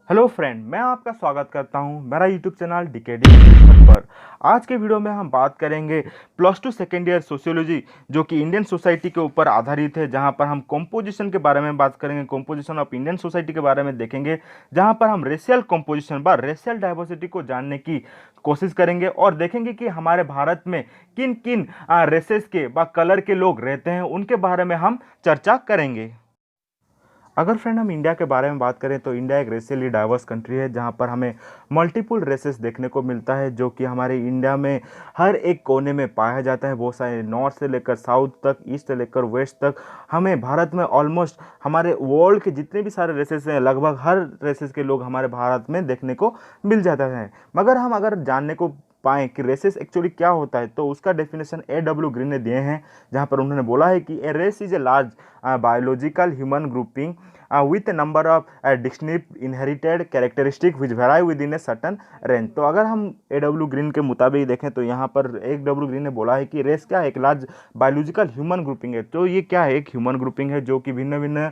Hello friend, मैं आपका स्वागत करता हूं मेरा यूट्यूब चैनल डीकेडी पर। आज के वीडियो में हम बात करेंगे plus two second year sociology, जो कि इंडियन सोसाइटी के ऊपर आधारित है। जहां पर हम कंपोजिशन के बारे में बात करेंगे, कंपोजिशन ऑफ इंडियन सोसाइटी के बारे में देखेंगे, जहां पर हम रेशियल कंपोजिशन व रेशियल डाइवर्सिटी को जानने की कोशिश करेंगे और देखेंगे कि हमारे भारत में किन किन रेसेस के व कलर के लोग रहते हैं, उनके बारे में हम चर्चा करेंगे। अगर फ्रेंड हम इंडिया के बारे में बात करें तो इंडिया एक रेशियली डाइवर्स कंट्री है, जहां पर हमें मल्टीपल रेसेस देखने को मिलता है, जो कि हमारे इंडिया में हर एक कोने में पाया जाता है। बहुत सारे नॉर्थ से लेकर साउथ तक, ईस्ट से लेकर वेस्ट तक, हमें भारत में ऑलमोस्ट हमारे वर्ल्ड के जितने भी सारे रेसेस हैं, लगभग हर रेसेस के लोग हमारे भारत में देखने को मिल जाता है। मगर हम अगर जानने को पाएँ कि रेसेस एक्चुअली क्या होता है, तो उसका डेफिनेशन A.W. ग्रीन ने दिए हैं, जहां पर उन्होंने बोला है कि a race is a large biological human grouping with a number of distinct inherited characteristic which vary within a certain range। तो अगर हम A.W. ग्रीन के मुताबिक देखें तो यहाँ पर A.W. ग्रीन ने बोला है कि रेस क्या है, एक लार्ज बायोलॉजिकल ह्यूमन ग्रुपिंग है। तो ये क्या है, एक ह्यूमन ग्रुपिंग है जो कि भिन्न भिन्न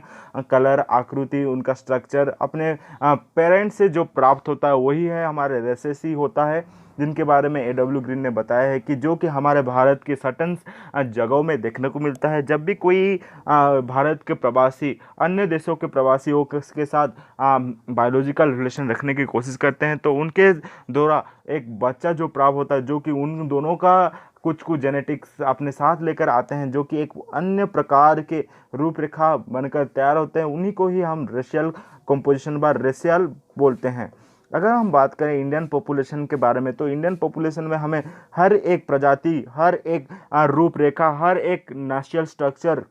कलर, आकृति, उनका स्ट्रक्चर अपने पेरेंट्स से जो प्राप्त होता है वही है, हमारे रेसेस ही होता है, जिनके बारे में A.W. ग्रीन ने बताया है कि जो कि हमारे भारत के सर्टन जगहों में देखने को मिलता है। जब भी कोई भारत के प्रवासी अन्य देशों के प्रवासियों के साथ बायोलॉजिकल रिलेशन रखने की कोशिश करते हैं, तो उनके द्वारा एक बच्चा जो प्राप्त होता है, जो कि उन दोनों का कुछ कुछ जेनेटिक्स अपने साथ लेकर आते हैं, जो कि एक अन्य प्रकार के रूपरेखा बनकर तैयार होते हैं, उन्हीं को ही हम रेशियल कंपोजिशन व रेशियल बोलते हैं। अगर हम बात करें इंडियन पॉपुलेशन के बारे में, तो इंडियन पॉपुलेशन में हमें हर एक प्रजाति, हर एक रूपरेखा, हर एक नेशनल स्ट्रक्चर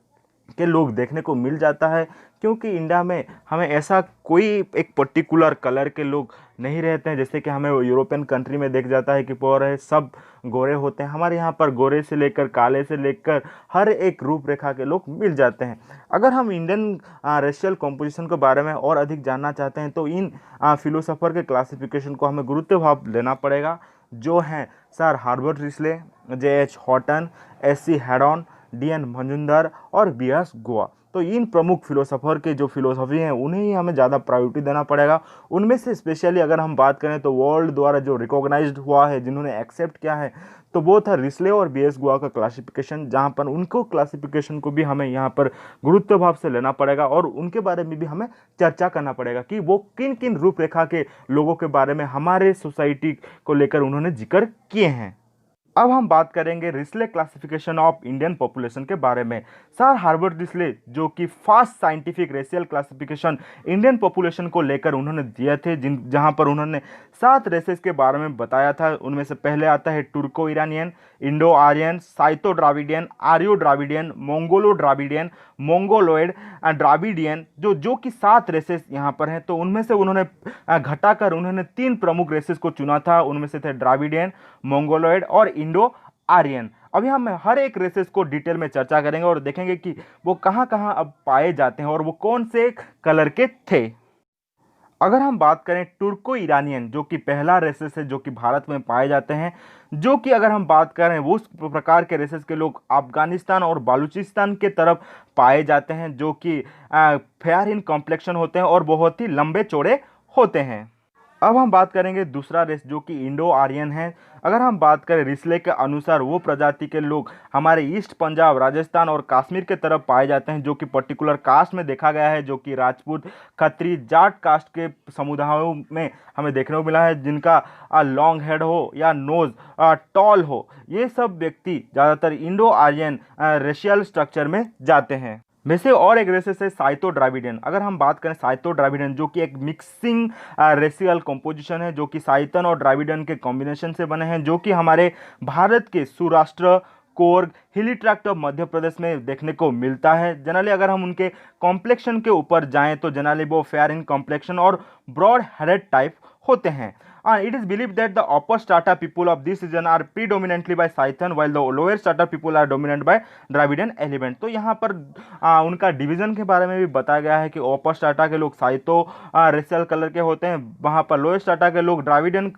के लोग देखने को मिल जाता है, क्योंकि इंडिया में हमें ऐसा कोई एक पर्टिकुलर कलर के लोग नहीं रहते हैं। जैसे कि हमें यूरोपियन कंट्री में देख जाता है कि पूरे सब गोरे होते हैं, हमारे यहाँ पर गोरे से लेकर काले से लेकर हर एक रूपरेखा के लोग मिल जाते हैं। अगर हम इंडियन रेशियल कॉम्पोजिशन के बारे में और अधिक जानना चाहते हैं, तो इन फिलोसोफर के क्लासिफिकेशन को हमें गुरुत्व भाव लेना पड़ेगा, जो हैं sir Herbert Risley, J.H. Hutton, S.C. Haddon, D.N. Majumdar और B.S. गोवा। तो इन प्रमुख फिलोसोफर के जो फिलोसफी हैं, उन्हें ही हमें ज़्यादा प्रायोरिटी देना पड़ेगा। उनमें से स्पेशली अगर हम बात करें तो वर्ल्ड द्वारा जो रिकॉग्नाइज्ड हुआ है, जिन्होंने एक्सेप्ट किया है, तो वो था रिस्ले और B.S. गोवा का क्लासिफिकेशन, जहाँ पर उनको क्लासिफिकेशन को भी हमें यहाँ पर गुरुत्व भाव से लेना पड़ेगा और उनके बारे में भी हमें चर्चा करना पड़ेगा कि वो किन किन रूपरेखा के लोगों के बारे में हमारे सोसाइटी को लेकर उन्होंने जिक्र किए हैं। अब हम बात करेंगे Risley classification of Indian population के बारे में। सर हार्बर्ट रिस्ले, जो कि first scientific racial classification Indian population को लेकर उन्होंने दिए थे, जहां पर उन्होंने 7 रेसेस के बारे में बताया था। उनमें से पहले आता है Turko Iranian, Indo Aryan, Scytho Dravidian, Aryo Dravidian, Mongolo Dravidian, Mongoloid, Dravidian, जो कि 7 रेसेस यहाँ पर हैं। तो उनमें से उन्होंने घटाकर उन्होंने 3 प्रमुख रेसेस को चुना था। उनमें से थे ड्राविडियन, मोंगोलोइड और इंडो आर्यन। अभी हम हर एक रेसेस को डिटेल में चर्चा करेंगे और देखेंगे कि वो कहाँ कहाँ अब पाए जाते हैं और वो कौन से कलर के थे। अगर हम बात करें टुर्को ईरानियन, जो कि पहला रेसेस है जो कि भारत में पाए जाते हैं, जो कि अगर हम बात करें वो उस प्रकार के रेसेस के लोग अफगानिस्तान और बलूचिस्तान के तरफ पाए जाते हैं, जो कि फेयर इन कॉम्प्लेक्शन होते हैं और बहुत ही लंबे चौड़े होते हैं। अब हम बात करेंगे दूसरा रेस, जो कि इंडो आर्यन है। अगर हम बात करें रिस्ले के अनुसार, वो प्रजाति के लोग हमारे ईस्ट पंजाब, राजस्थान और कश्मीर के तरफ पाए जाते हैं, जो कि पर्टिकुलर कास्ट में देखा गया है, जो कि राजपूत, खत्री, जाट कास्ट के समुदायों में हमें देखने को मिला है, जिनका लॉन्ग हेड हो या नोज टॉल हो। ये सब व्यक्ति ज़्यादातर इंडो आर्यन रेशियल स्ट्रक्चर में जाते हैं। वैसे और एक रेसेस है साइतो ड्राविडियन। अगर हम बात करें साइतो ड्राविडियन, जो कि एक मिक्सिंग रेशियल कंपोजिशन है, जो कि साइतन और ड्राविडियन के कॉम्बिनेशन से बने हैं, जो कि हमारे भारत के सौराष्ट्र, कोर्ग, हिली ट्रैक्ट ऑफ मध्य प्रदेश में देखने को मिलता है। जनरली अगर हम उनके कॉम्प्लेक्शन के ऊपर जाएं तो जनरली वो फेयर इन कॉम्प्लेक्शन और ब्रॉड हेडेड टाइप होते हैं। It is believed that the upper strata people of this region are predominantly by Scythian, while the lower strata people are dominant by Dravidian element। तो यहाँ पर उनका division के बारे में भी बताया गया है कि अपर स्टाटा के लोग साइतो रेशियल कलर के होते हैं, वहाँ पर लोअर स्टाटा के लोग ड्राविडियन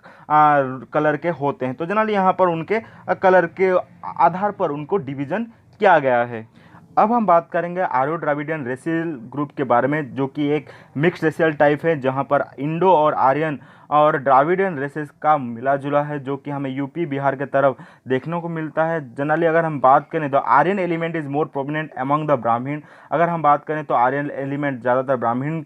कलर के होते हैं। तो जनरली यहाँ पर उनके कलर के आधार पर उनको डिवीजन किया गया है। अब हम बात करेंगे आर्यो द्रविडियन रेसियल ग्रुप के बारे में, जो कि एक मिक्स रेसियल टाइप है जहां पर इंडो और आर्यन और द्राविडियन रेसेस का मिला जुला है, जो कि हमें यूपी बिहार के तरफ देखने को मिलता है। जनरली अगर हम बात करें तो Aryan element is more prominent among the Brahmin. अगर हम बात करें तो आर्यन एलिमेंट ज़्यादातर ब्राह्मीण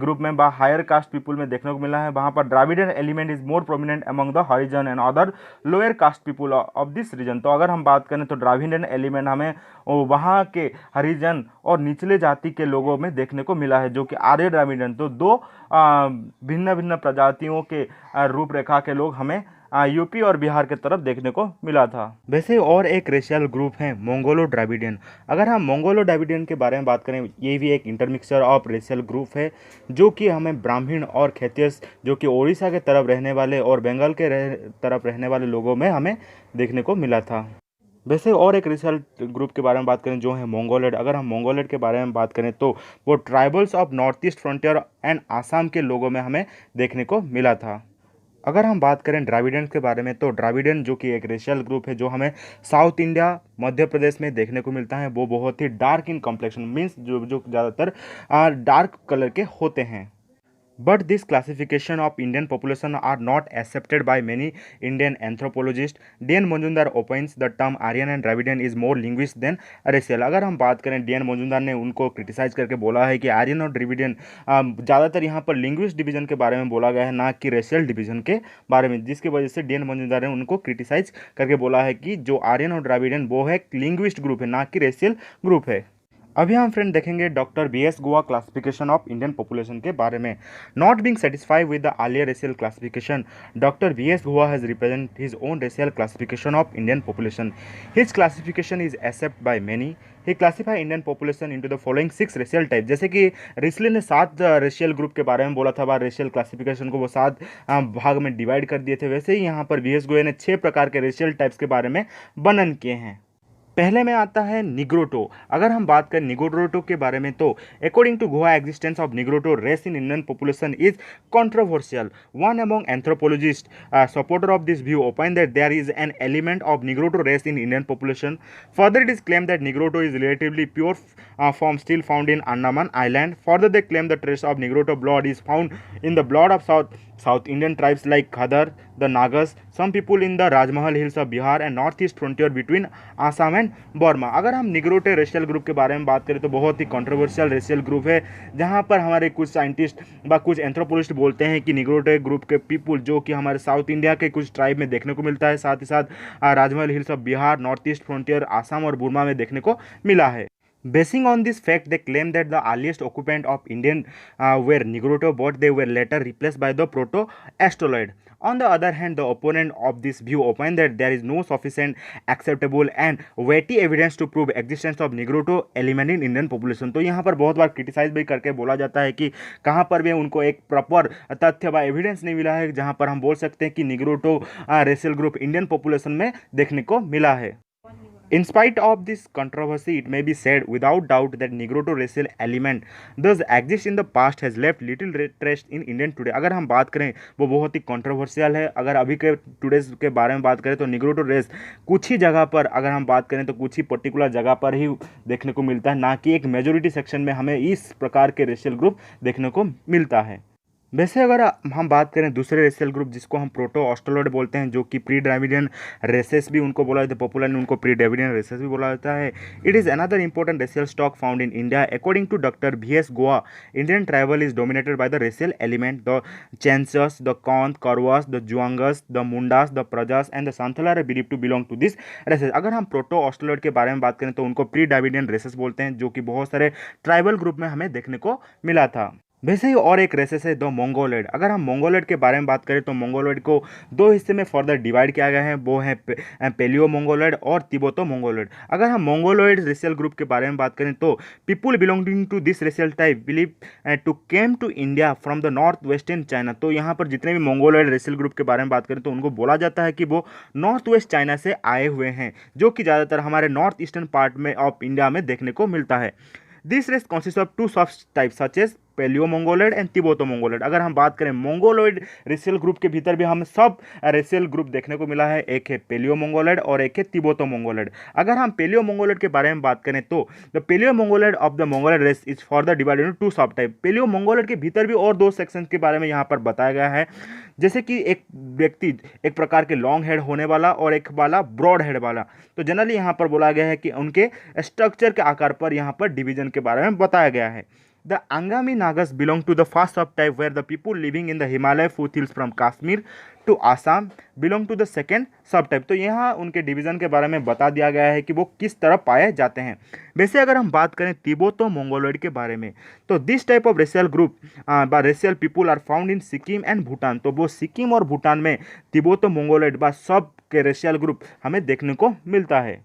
ग्रुप में बा हायर कास्ट पीपुल में देखने को मिला है। वहाँ पर Dravidian element is more prominent among the Harijan and other lower caste people of this region. तो अगर हम बात करें तो द्राविडियन एलिमेंट हमें वहाँ के हरिजन और निचले जाति के लोगों में देखने को मिला है, जो कि आर्य द्राविडियन। तो दो भिन्न भिन्न प्रजातियों के रूपरेखा के लोग हमें यूपी और बिहार के तरफ देखने को मिला था। वैसे और एक रेशियल ग्रुप है मंगोलो द्रविडियन। अगर हम मंगोलो द्रविडियन के बारे में बात करें, ये भी एक इंटरमिक्सचर ऑफ रेशियल ग्रुप है, जो कि हमें ब्राह्मण और खैतियस, जो कि उड़ीसा के तरफ रहने वाले और बंगाल के तरफ रहने वाले लोगों में हमें देखने को मिला था। वैसे और एक रेशियल ग्रुप के बारे में बात करें जो है मंगोलोइड। अगर हम मंगोलोइड के बारे में बात करें तो वो tribals of north east frontier and Assam के लोगों में हमें देखने को मिला था। अगर हम बात करें द्राविडियन के बारे में तो द्राविडियन जो कि एक रेशियल ग्रुप है जो हमें साउथ इंडिया मध्य प्रदेश में देखने को मिलता है। वो बहुत ही डार्क इन कॉम्प्लेक्शन, मीन्स जो ज़्यादातर डार्क कलर के होते हैं। But this classification of Indian population are not accepted by many Indian anthropologists. D.N. Majumdar opines the term Aryan and Dravidian is more linguist than racial. अगर हम बात करें, D.N. Majumdar ने उनको क्रिटिसाइज करके बोला है कि आर्यन और ड्राविडियन ज़्यादातर यहाँ पर लिंग्विस्ट डिवीजन के बारे में बोला गया है, ना कि रेशियल डिवीजन के बारे में, जिसकी वजह से D.N. मजुमदार ने उनको क्रिटिसाइज करके बोला है कि जो आर्यन और द्राविडियन वो है लिंग्विस्ट ग्रुप है, ना कि रेशियल ग्रुप है। अभी हम फ्रेंड देखेंगे doctor B.S. Goa classification of Indian population के बारे में। Not being satisfied with the earlier racial classification, doctor B.S. Goa has represent his own racial classification of Indian population. His classification is except by many. He classify Indian population into the following 6 racial type. जैसे कि Risley ने 7 racial group के बारे में बोला था, racial classification को वो 7 भाग में डिवाइड कर दिए थे। वैसे ही यहाँ पर B.S. गोवा ने 6 प्रकार के रेशियल टाइप्स के बारे में वर्णन किए हैं। पहले में आता है निग्रोटो। अगर हम बात करें निग्रोटो के बारे में तो according to Guha existence of Negrito race in Indian population is controversial. One among anthropologist supporter of this view opine that there is an element of Negrito race in Indian population. Further it is claim that Negrito is relatively pure form still found in Andaman Island. Further, they claim the trace of Negrito blood is found in the blood of South Indian tribes like Khadar, the Nagas, some people in the Rajmahal hills of Bihar and northeast frontier between Assam and Burma. अगर हम निग्रोटे racial group के बारे में बात करें तो बहुत ही controversial racial group है, जहाँ पर हमारे कुछ साइंटिस्ट व कुछ एंथ्रोपोलॉजिस्ट बोलते हैं कि निग्रोटे ग्रुप के पीपुल जो कि हमारे साउथ इंडिया के कुछ ट्राइब में देखने को मिलता है, साथ ही साथ Rajmahal hills of Bihar, north east frontier Assam और बुर्मा में देखने को मिला है। Basing on this fact, they claim that the earliest occupant of Indian were Nigroto, but they were later replaced by the Proto-Austral. On the other hand, the opponent of this view opine that there is no sufficient, acceptable and weighty evidence to prove existence of Nigroto element in Indian population. तो यहाँ पर बहुत बार criticise भी करके बोला जाता है कि कहाँ पर भी उनको एक प्रॉपर तथ्य व एविडेंस नहीं मिला है जहाँ पर हम बोल सकते हैं कि निग्रोटो रेशियल ग्रुप इंडियन पॉपुलेशन में देखने को मिला है। In spite of this controversy, it may be said without doubt that Nigroto racial element does exist in the past has left little trace in Indian today. अगर हम बात करें वो बहुत ही कंट्रोवर्शियल है। अगर अभी के टुडेज के बारे में बात करें तो निग्रोटो रेस कुछ ही जगह पर, अगर हम बात करें तो कुछ ही पर्टिकुलर जगह पर ही देखने को मिलता है, ना कि एक मेजोरिटी सेक्शन में हमें इस प्रकार के रेशियल ग्रुप देखने को मिलता है। वैसे अगर हम बात करें दूसरे रेशियल ग्रुप जिसको हम प्रोटो ऑस्ट्रोलॉइड बोलते हैं, जो कि प्री द्रविडियन रेसेस भी उनको बोला जाता है, पॉपुलर ने उनको प्री द्रविडियन रेसेस भी बोला जाता है। It is another important racial stock found in India. According to doctor B.S. Guha, Indian tribal is dominated by the racial element the Chenchus, the कौंत, करवास, the Juangs, the Mundas, the Parjas and the Santhals are believed to belong to this races. अगर हम proto Australoid के बारे में बात करें तो उनको प्री द्रविडियन रेसेस बोलते हैं, जो कि बहुत सारे ट्राइबल ग्रुप में हमें देखने को मिला था। वैसे ही और एक रेसेस है द मंगोलोइड। अगर हम मंगोलोइड के बारे में बात करें तो मंगोलोइड को 2 हिस्से में फर्दर डिवाइड किया गया है, वो है पेलियो मंगोलोइड और तिब्बतो मंगोलोइड। अगर हम मंगोलोइड रेशियल ग्रुप के बारे में बात करें तो people belonging to this racial type believe to came to India from the north western China. तो यहाँ पर जितने भी मंगोलोइड रेशियल ग्रुप के बारे में बात करें तो उनको बोला जाता है कि वो नॉर्थ वेस्ट चाइना से आए हुए हैं, जो कि ज़्यादातर हमारे नॉर्थ ईस्टर्न पार्ट में ऑफ इंडिया में देखने को मिलता है। This race consists of 2 subtypes such as paleo Mongoloid and तिब्बतो Mongoloid. अगर हम बात करें मंगोलॉइड रेशियल ग्रुप के भीतर भी हमें सब रेशियल ग्रुप देखने को मिला है, एक है पेलियो मंगोलॉइड और एक है तिब्बतो मंगोलॉइड। अगर हम पेलियो मंगोलॉइड के बारे में बात करें तो the paleo Mongoloid of the Mongoloid race is further divided into two sub type. Paleo Mongoloid के भीतर भी और दो सेक्शन के बारे में यहाँ पर बताया गया है, जैसे कि एक व्यक्ति एक प्रकार के लॉन्ग हेड होने वाला और एक वाला ब्रॉड हेड वाला। तो जनरली यहाँ पर बोला गया है कि उनके स्ट्रक्चर के आकार पर यहाँ पर डिवीजन के बारे में बताया गया है। The Angami Nagas belong to the first subtype, where the people living in the Himalaya foothills from Kashmir to Assam belong to the second subtype। तो यहाँ उनके डिवीजन के बारे में बता दिया गया है कि वो किस तरह पाए जाते हैं। वैसे अगर हम बात करें तिब्बतो मंगोलॉइड के बारे में, तो this type of racial group racial people are found in Sikkim and Bhutan. तो वो सिक्किम और भूटान में तिब्बतो मंगोलॉइड बा सब के रेशियल ग्रुप हमें देखने को मिलता है।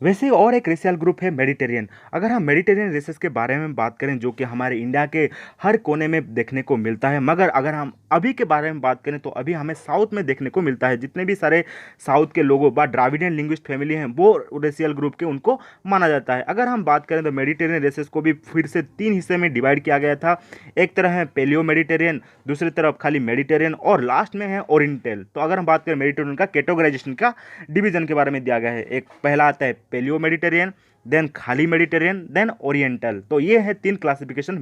वैसे और एक रेशियल ग्रुप है मेडिटेरियन। अगर हम मेडिटेरियन रेसेस के बारे में बात करें जो कि हमारे इंडिया के हर कोने में देखने को मिलता है, मगर अगर हम अभी के बारे में बात करें तो अभी हमें साउथ में देखने को मिलता है। जितने भी सारे साउथ के लोगों व द्राविडियन लिंग्विस्ट फैमिली हैं वो रेशियल ग्रुप के उनको माना जाता है। अगर हम बात करें तो मेडिटेरियन रेसेस को भी फिर से 3 हिस्से में डिवाइड किया गया था। एक तरह है पेलियो मेडिटेरियन, दूसरी तरफ खाली मेडिटेरियन और लास्ट में है ओरिएंटल। तो अगर हम बात करें मेडिटेरियन का कैटेगराइजेशन का डिवीजन के बारे में दिया गया है, एक पहला आता है पेलियो मेडिटेरियन, देन खाली मेडिटेरियन, देन ओरिएंटल। तो ये है 3 क्लासिफिकेशन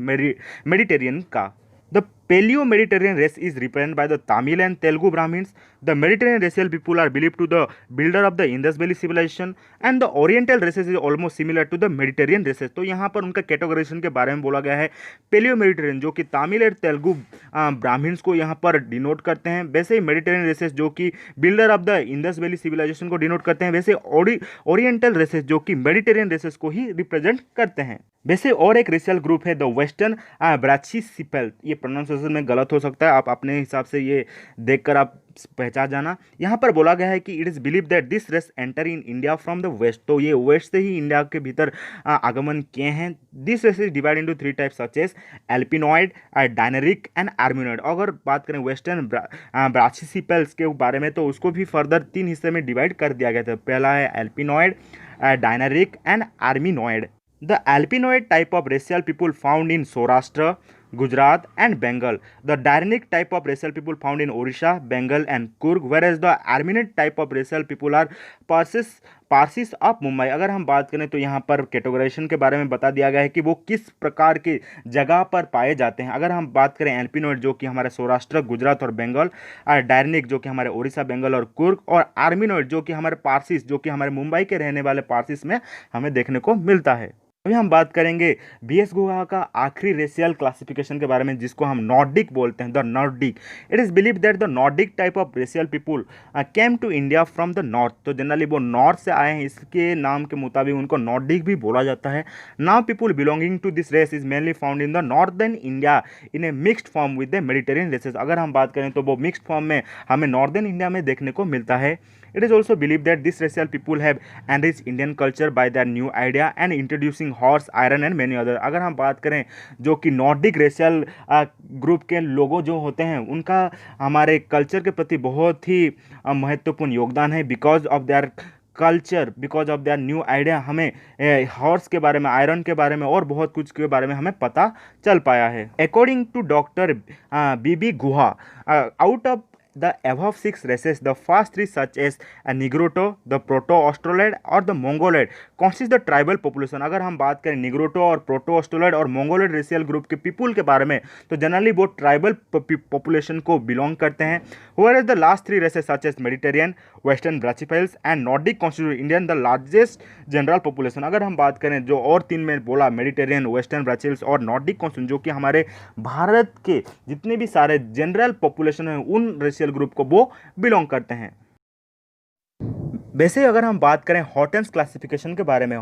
मेडिटेरियन का। The paleo Mediterranean race is represented by the Tamil and Telugu Brahmans. The Mediterranean racial people are believe to the builder of the Indus valley civilisation and the oriental races is almost similar to the Mediterranean races. तो यहाँ पर उनका categorisation के बारे में बोला गया है। पेलियो मेडिटेरियन जो कि तमिल और तेलुगु ब्राह्मण्स को यहाँ पर डिनोट करते हैं, वैसे ही मेडिटेरियन रेसेस जो कि builder of the Indus valley civilisation को डिनोट करते हैं, वैसे ओरिएंटल रेसेस जो कि मेडिटेरियन रेसेस को ही रिप्रेजेंट करते हैं। वैसे और एक रेशियल ग्रुप है द वेस्टर्न ब्राचिसिपेल। ये प्रोनाउंसिएशन में गलत हो सकता है, आप अपने हिसाब से ये देखकर आप पहचान जाना। यहाँ पर बोला गया है कि it is believe that this race enter in India from the west. तो ये वेस्ट से ही इंडिया के भीतर आगमन किए हैं। This race is divide into 3 types such as Alpinoid, Dinaric and Armenoid. अगर बात करें वेस्टर्न ब्राचिसिपेल्स के बारे में तो उसको भी फर्दर 3 हिस्से में डिवाइड कर दिया गया था। पहला है एल्पिनॉइड, Dinaric and आर्मिनॉइड। The Alpinoid type of racial people found in Saurashtra, Gujarat and Bengal. The Diarnic type of racial people found in Orissa, Bengal and Coorg, whereas the Armenian type of racial people are Parsis of Mumbai। अगर हम बात करें तो यहाँ पर categorisation के बारे में बता दिया गया है कि वो किस प्रकार के जगह पर पाए जाते हैं। अगर हम बात करें एल्पिनोइड जो कि हमारे सौराष्ट्र, गुजरात और बंगाल, और डायर्निक जो कि हमारे उड़ीसा, बंगाल और कुर्ग, और आर्मिनोइड जो कि हमारे पारसिस जो कि हमारे मुंबई के रहने वाले पारसिस में हमें देखने को मिलता है। अभी हम बात करेंगे बीएस गुहा का आखिरी रेशियल क्लासिफिकेशन के बारे में जिसको हम नॉर्डिक बोलते हैं, the Nordic. It is believe that the Nordic type of racial people came to India from the north. तो जनरली वो नॉर्थ से आए हैं, इसके नाम के मुताबिक उनको नॉर्डिक भी बोला जाता है। Now people belonging to this race is mainly found in the northern India in a mixed form with the Mediterranean races. अगर हम बात करें तो वो मिक्सड फॉर्म में हमें नॉर्दर्न इंडिया में देखने को मिलता है। It is also believed that this racial people have enriched Indian culture by their new idea and introducing horse, iron and many other। अगर हम बात करें जो कि नॉर्डिक रेशियल ग्रुप के लोगों जो होते हैं उनका हमारे कल्चर के प्रति बहुत ही महत्वपूर्ण योगदान है। Because of their culture, because of their new idea हमें हॉर्स के बारे में, आयरन के बारे में और बहुत कुछ के बारे में हमें पता चल पाया है। According to doctor B B Guha, out of the above 6 races, the first 3 such as a Nigroto, the Proto-Australoid और the Mongoloid consist the tribal population। अगर हम बात करें निग्रोटो और प्रोटो-ऑस्ट्रोलॉइड और मंगोलोइड रेशियल ग्रुप के पीपुल के बारे में तो जनरली वो ट्राइबल पॉपुलेशन को बिलोंग करते हैं। whereas the last 3 races such as Mediterranean, Western Brachypels and Nordic constitute Indian the largest general population। अगर हम बात करें जो और 3 में बोला मेडिटेरियन, वेस्टर्न ब्राचिल्स और नॉर्डिक कॉन्स्टिट्यूट जो कि हमारे भारत के जितने भी सारे जनरल पॉपुलेशन हैं उन रेशियल ग्रुप को वो बिलोंग करते हैं। वैसे अगर हम बात करें हॉटन्स क्लासिफिकेशन के बारे में,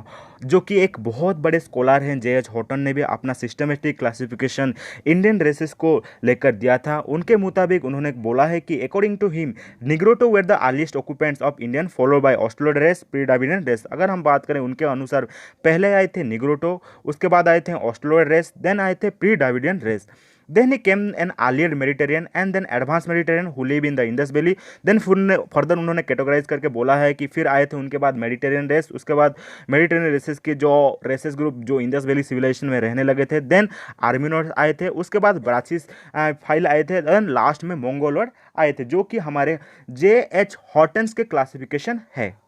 जो कि एक बहुत बड़े स्कॉलर हैं जे एच हॉटन ने भी अपना सिस्टमेटिक क्लासिफिकेशन इंडियन रेसेस को लेकर दिया था। उनके मुताबिक उन्होंने बोला है कि according to him Negrito were the earliest occupants of Indian followed by Australoid race, pre Darwinian race. अगर हम बात करें उनके अनुसार पहले आए थे निग्रोटो, उसके बाद आए थे ऑस्ट्रोलॉइड रेस, देन आए थे pre Darwinian race. Then he came an earlier Mediterranean and then advance Mediterranean who live in the Indus valley. Then further उन्होंने कैटेगराइज करके बोला है कि फिर आए थे उनके बाद मेडिटेरियन रेस, उसके बाद मेडिटेरियन रेसेस के जो रेसेस ग्रुप जो इंडस वैली सिविलाइजेशन में रहने लगे थे। देन आर्मिनोड आए थे, उसके बाद ब्राचिस फाइल आए थे, देन लास्ट में मंगोलोइड आए थे, जो कि हमारे JH हॉटन्स के क्लासिफिकेशन है।